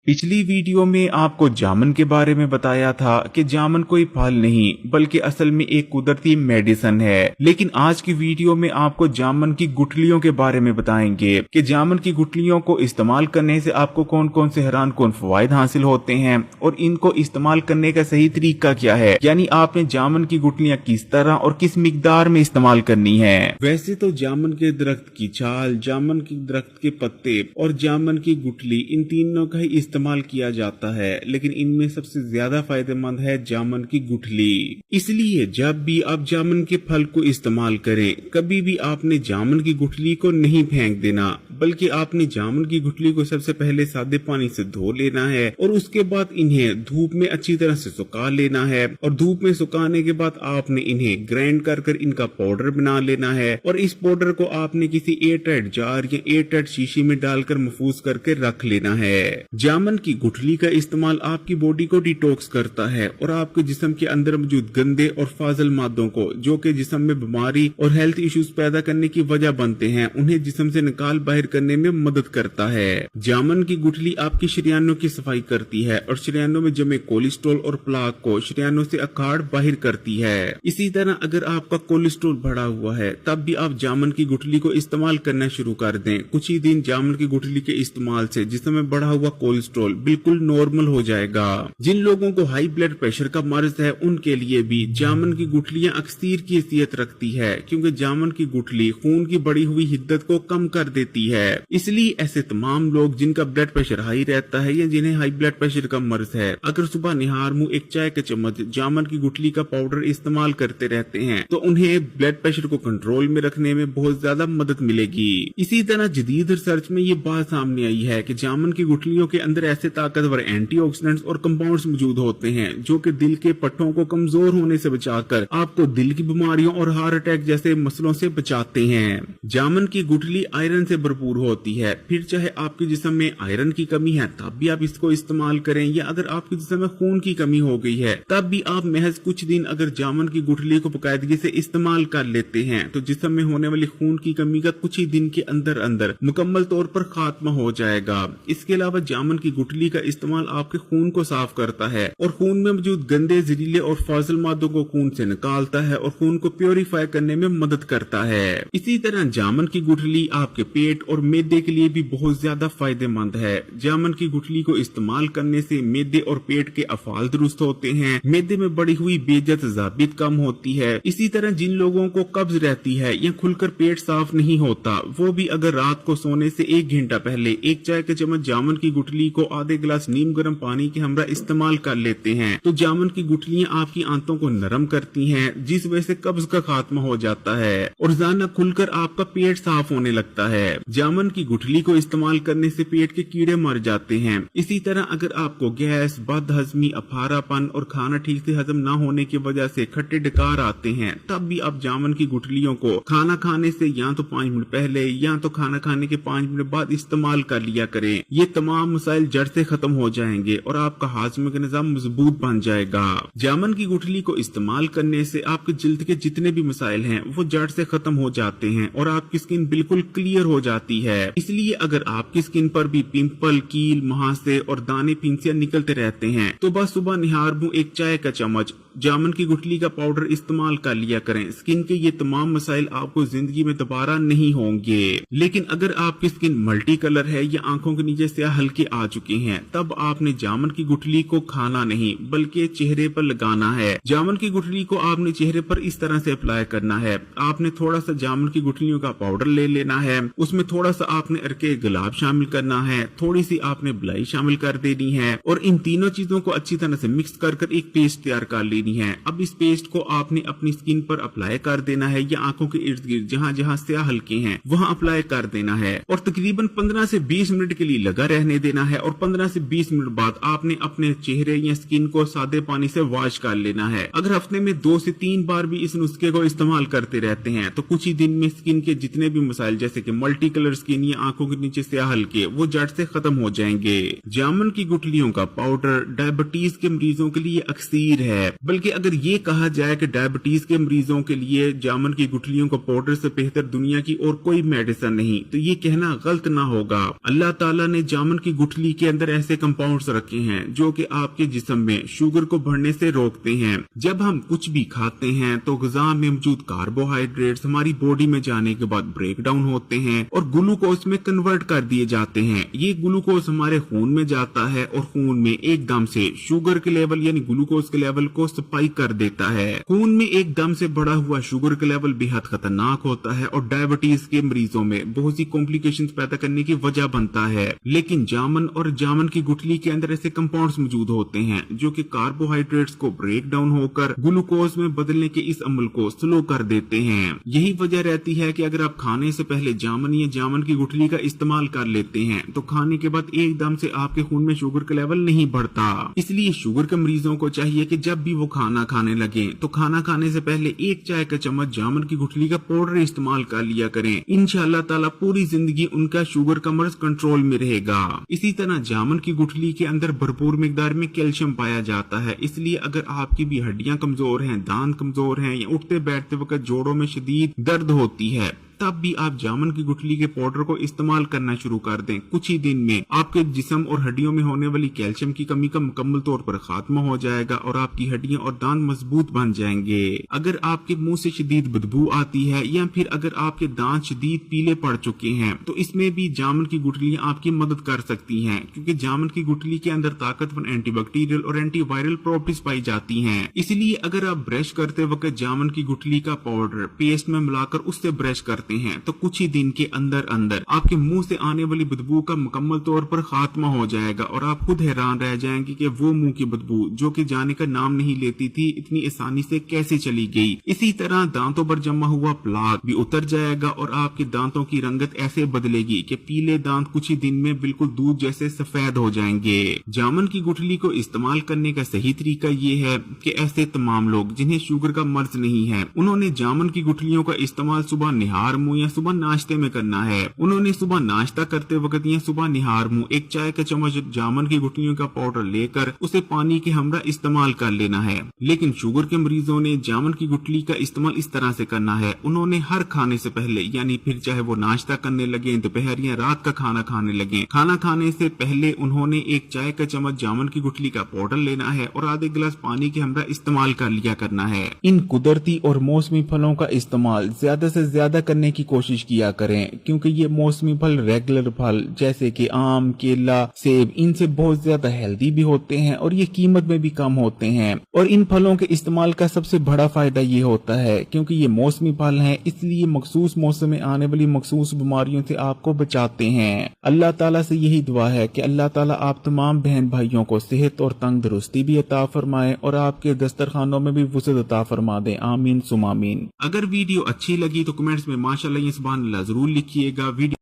पिछली वीडियो में आपको जामुन के बारे में बताया था कि जामुन कोई फल नहीं बल्कि असल में एक कुदरती मेडिसिन है। लेकिन आज की वीडियो में आपको जामुन की गुठलियों के बारे में बताएंगे कि जामुन की गुठलियों को इस्तेमाल करने से आपको कौन कौन से हैरान कौन फवायद हासिल होते हैं और इनको इस्तेमाल करने का सही तरीका क्या है, यानी आपने जामुन की गुठलियाँ किस तरह और किस मिकदार में इस्तेमाल करनी है। वैसे तो जामुन के दरख्त की छाल, जामुन के दरख्त के पत्ते और जामुन की गुठली, इन तीनों का ही इस्तेमाल किया जाता है, लेकिन इनमें सबसे ज्यादा फायदेमंद है जामुन की गुठली। इसलिए जब भी आप जामुन के फल को इस्तेमाल करें, कभी भी आपने जामुन की गुठली को नहीं फेंक देना, बल्कि आपने जामुन की गुठली को सबसे पहले सादे पानी से धो लेना है और उसके बाद इन्हें धूप में अच्छी तरह से सुखा लेना है। और धूप में सुखाने के बाद आपने इन्हें ग्राइंड कर इनका पाउडर बना लेना है और इस पाउडर को आपने किसी एयरटाइट जार या एयरटाइट शीशी में डालकर महफूज करके रख लेना है। जामुन की गुठली का इस्तेमाल आपकी बॉडी को डिटॉक्स करता है और आपके जिस्म के अंदर मौजूद गंदे और फाजिल मादों को, जो कि जिस्म में बीमारी और हेल्थ इश्यूज पैदा करने की वजह बनते हैं, उन्हें जिस्म से निकाल बाहर करने में मदद करता है। जामुन की गुठली आपकी शरीयानों की सफाई करती है और शरीयानों में जमे कोलेस्ट्रॉल और प्लाक को शरीयानों से अखाड़ बाहर करती है। इसी तरह अगर आपका कोलेस्ट्रॉल बढ़ा हुआ है, तब भी आप जामुन की गुठली को इस्तेमाल करना शुरू कर दें। कुछ ही दिन जामुन की गुठली के इस्तेमाल से जिस्म में बढ़ा हुआ कोलेस्ट्रॉल बिल्कुल नॉर्मल हो जाएगा। जिन लोगों को हाई ब्लड प्रेशर का मर्ज है, उनके लिए भी जामुन की गुठलियां अक्सीर की हैसियत रखती है, क्योंकि जामुन की गुठली खून की बढ़ी हुई हिद्दत को कम कर देती है। इसलिए ऐसे तमाम लोग जिनका ब्लड प्रेशर हाई रहता है या जिन्हें हाई ब्लड प्रेशर का मर्ज है, अगर सुबह निहार मुंह एक चाय का चम्मच जामुन की गुठली का पाउडर इस्तेमाल करते रहते हैं, तो उन्हें ब्लड प्रेशर को कंट्रोल में रखने में बहुत ज्यादा मदद मिलेगी। इसी तरह जदीद रिसर्च में ये बात सामने आई है कि जामुन की गुठलियों के अंदर ऐसे ताकतवर एंटीऑक्सीडेंट्स और कंपाउंड्स मौजूद होते हैं, जो कि दिल के पट्टों को कमजोर होने से बचाकर आपको दिल की बीमारियों और हार्ट अटैक जैसे मसलों से बचाते हैं। जामुन की गुठली आयरन से भरपूर होती है, फिर चाहे आपके जिस्म में आयरन की कमी है तब भी आप इसको इस्तेमाल करें, या अगर आपके जिस्म में खून की कमी हो गई है तब भी आप महज कुछ दिन अगर जामुन की गुठली को बाकायदगी से इस्तेमाल कर लेते हैं, तो जिस्म में होने वाली खून की कमी का कुछ ही दिन के अंदर अंदर मुकम्मल तौर पर खात्मा हो जाएगा। इसके अलावा जामुन की गुठली का इस्तेमाल आपके खून को साफ करता है और खून में मौजूद गंदे, जहरीले और फाजिल मादों को खून से निकालता है और खून को प्योरीफाई करने में मदद करता है। इसी तरह जामुन की गुठली आपके पेट और मैदे के लिए भी बहुत ज्यादा फायदेमंद है। जामुन की गुठली को इस्तेमाल करने से मैदे और पेट के अफाल दुरुस्त होते हैं, मैदे में बढ़ी हुई बेइज्जत ज़ाबित कम होती है। इसी तरह जिन लोगों को कब्ज रहती है या खुलकर पेट साफ नहीं होता, वो भी अगर रात को सोने से 1 घंटा पहले एक चाय का चम्मच जामुन की गुठली को आधे गिलास नीम गर्म पानी के हमरा इस्तेमाल कर लेते हैं, तो जामुन की गुठलियां आपकी आंतों को नरम करती हैं, जिस वजह से कब्ज का खात्मा हो जाता है और रोजाना खुलकर आपका पेट साफ होने लगता है। जामुन की गुठली को इस्तेमाल करने से पेट के कीड़े मर जाते हैं। इसी तरह अगर आपको गैस, बदहजमी, अफारापन और खाना ठीक से हजम न होने की वजह से खट्टे डकार आते हैं, तब भी आप जामुन की गुठलियों को खाना खाने से या तो 5 मिनट पहले या तो खाना खाने के 5 मिनट बाद इस्तेमाल कर लिया करें। ये तमाम मसाइल जड़ से खत्म हो जाएंगे और आपका हाजमे का निजाम मजबूत बन जाएगा। जामुन की गुठली को इस्तेमाल करने से आपके जिल्द के जितने भी मसाइल हैं वो जड़ से खत्म हो जाते हैं और आपकी स्किन बिल्कुल क्लियर हो जाती है। इसलिए अगर आपकी स्किन पर भी पिंपल, कील, मुहासे और दाने, फिंसियां निकलते रहते हैं, तो बस सुबह निहार मुंह एक चाय का चम्मच जामुन की गुठली का पाउडर इस्तेमाल कर लिया करें। स्किन के ये तमाम मसाइल आपको जिंदगी में दोबारा नहीं होंगे। लेकिन अगर आपकी स्किन मल्टी कलर है या आंखों के नीचे स्याह हल्के आ चुके हैं, तब आपने जामुन की गुठली को खाना नहीं बल्कि चेहरे पर लगाना है। जामुन की गुठली को आपने चेहरे पर इस तरह से अप्लाई करना है। आपने थोड़ा सा जामुन की गुठलियों का पाउडर ले लेना है, उसमें थोड़ा सा आपने अर्के गुलाब शामिल करना है, थोड़ी सी आपने बलाई शामिल कर देनी है और इन तीनों चीजों को अच्छी तरह से मिक्स कर एक पेस्ट तैयार कर लेनी है। अब इस पेस्ट को आपने अपनी स्किन पर अप्लाई कर देना है या आंखों के इर्द गिर्द जहाँ जहाँ स्याह हल्के हैं वहाँ अप्लाई कर देना है और तकरीबन 15 से 20 मिनट के लिए लगा रहने देना है और 15 से 20 मिनट बाद आपने अपने चेहरे या स्किन को सादे पानी से वॉश कर लेना है। अगर हफ्ते में 2 से 3 बार भी इस नुस्खे को इस्तेमाल करते रहते हैं, तो कुछ ही दिन में स्किन के जितने भी मसाइल जैसे कि मल्टी कलर स्किन या आंखों के नीचे स्याह हल्के, वो जड़ से खत्म हो जाएंगे। जामुन की गुठलियों का पाउडर डायबिटीज के मरीजों के लिए अक्सीर है, बल्कि अगर ये कहा जाए कि डायबिटीज के मरीजों के लिए जामुन की गुठलियों का पाउडर से बेहतर दुनिया की और कोई मेडिसिन नहीं, तो ये कहना गलत ना होगा। अल्लाह ताला ने जामुन की गुठली गुठली के अंदर ऐसे कंपाउंड्स रखे हैं जो कि आपके जिस्म में शुगर को बढ़ने से रोकते हैं। जब हम कुछ भी खाते हैं तो ग़िज़ा में मौजूद कार्बोहाइड्रेट्स हमारी बॉडी में जाने के बाद ब्रेक डाउन होते हैं और ग्लूकोज में कन्वर्ट कर दिए जाते हैं। ये ग्लूकोज हमारे खून में जाता है और खून में एकदम से शुगर के लेवल यानी ग्लूकोज के लेवल को स्पाइक कर देता है। खून में एकदम से बढ़ा हुआ शुगर का लेवल बेहद खतरनाक होता है और डायबिटीज के मरीजों में बहुत सी कॉम्प्लिकेशंस पैदा करने की वजह बनता है। लेकिन जामन और जामन की गुठली के अंदर ऐसे कंपाउंड्स मौजूद होते हैं जो कि कार्बोहाइड्रेट्स को ब्रेक डाउन होकर ग्लूकोज में बदलने के इस अमल को स्लो कर देते हैं। यही वजह रहती है कि अगर आप खाने से पहले जामन या जामन की गुठली का इस्तेमाल कर लेते हैं तो खाने के बाद एकदम से आपके खून में शुगर का लेवल नहीं बढ़ता। इसलिए शुगर के मरीजों को चाहिए कि जब भी वो खाना खाने लगे तो खाना खाने से पहले 1 चाय का चम्मच जामन की गुठली का पाउडर इस्तेमाल कर लिया करें। इंशाअल्लाह ताला पूरी जिंदगी उनका शुगर का मर्ज कंट्रोल में रहेगा। इसी तरह जामन की गुठली के अंदर भरपूर मिकदार में कैल्शियम पाया जाता है, इसलिए अगर आपकी भी हड्डियां कमजोर हैं, दांत कमजोर हैं या उठते बैठते वक्त जोड़ों में शदीद दर्द होती है, तब भी आप जामन की गुठली के पाउडर को इस्तेमाल करना शुरू कर दें। कुछ ही दिन में आपके जिस्म और हड्डियों में होने वाली कैल्शियम की कमी का मुकम्मल तौर पर खात्मा हो जाएगा और आपकी हड्डियां और दांत मजबूत बन जाएंगे। अगर आपके मुंह से शदीद बदबू आती है या फिर अगर आपके दांत शदीद पीले पड़ चुके हैं तो इसमें भी जामन की गुठलियां आपकी मदद कर सकती हैं, क्योंकि जामन की गुठली के अंदर ताकतवर एंटीबैक्टीरियल और एंटीवायरल प्रॉपर्टीज पाई जाती हैं। इसलिए अगर आप ब्रश करते वक्त जामन की गुठली का पाउडर पेस्ट में मिलाकर उससे ब्रश करते हैं तो कुछ ही दिन के अंदर अंदर आपके मुंह से आने वाली बदबू का मुकम्मल तौर पर खात्मा हो जाएगा और आप खुद हैरान रह जाएंगे कि वो मुंह की बदबू जो कि जाने का नाम नहीं लेती थी इतनी आसानी से कैसे चली गई। इसी तरह दांतों पर जमा हुआ प्लाक भी उतर जाएगा और आपके दांतों की रंगत ऐसे बदलेगी कि पीले दांत कुछ ही दिन में बिल्कुल दूध जैसे सफेद हो जाएंगे। जामन की गुठली को इस्तेमाल करने का सही तरीका ये है कि ऐसे तमाम लोग जिन्हें शुगर का मर्ज नहीं है उन्होंने जामन की गुठलियों का इस्तेमाल सुबह निहार मुंह या सुबह नाश्ते में करना है। उन्होंने सुबह नाश्ता करते वक्त या सुबह निहार मुंह 1 चाय का चम्मच जामन की गुठलियों का पाउडर लेकर उसे पानी के हमरा इस्तेमाल कर लेना है। लेकिन शुगर के मरीजों ने जामन की गुठली का इस्तेमाल इस तरह से करना है, उन्होंने हर खाने से पहले यानी फिर चाहे वो नाश्ता करने लगे, दोपहर या रात का खाना खाने लगे, खाना खाने से पहले उन्होंने 1 चाय का चम्मच जामन की गुठली का पाउडर लेना है और आधे गिलास पानी के हमरा इस्तेमाल कर लिया करना है। इन कुदरती और मौसमी फलों का इस्तेमाल ज्यादा से ज्यादा करने की कोशिश किया करें, क्योंकि ये मौसमी फल रेगुलर फल जैसे कि आम, केला, सेब इनसे बहुत ज्यादा हेल्दी भी होते हैं और ये कीमत में भी कम होते हैं। और इन फलों के इस्तेमाल का सबसे बड़ा फायदा ये होता है क्योंकि ये मौसमी फल हैं, इसलिए मखसूस मौसम में आने वाली मखसूस बीमारियों से आपको बचाते हैं। अल्लाह ताला से यही दुआ है कि अल्लाह ताला आप तमाम बहन भाइयों को सेहत और तंदुरुस्ती भी अता फरमाए और आपके दस्तरखानों में भी वुसअत अता फरमा दे। आमीन सुम आमीन। अगर वीडियो अच्छी लगी तो कमेंट्स में माशाअल्लाह या सुभान अल्लाह जरूर लिखिएगा। वीडियो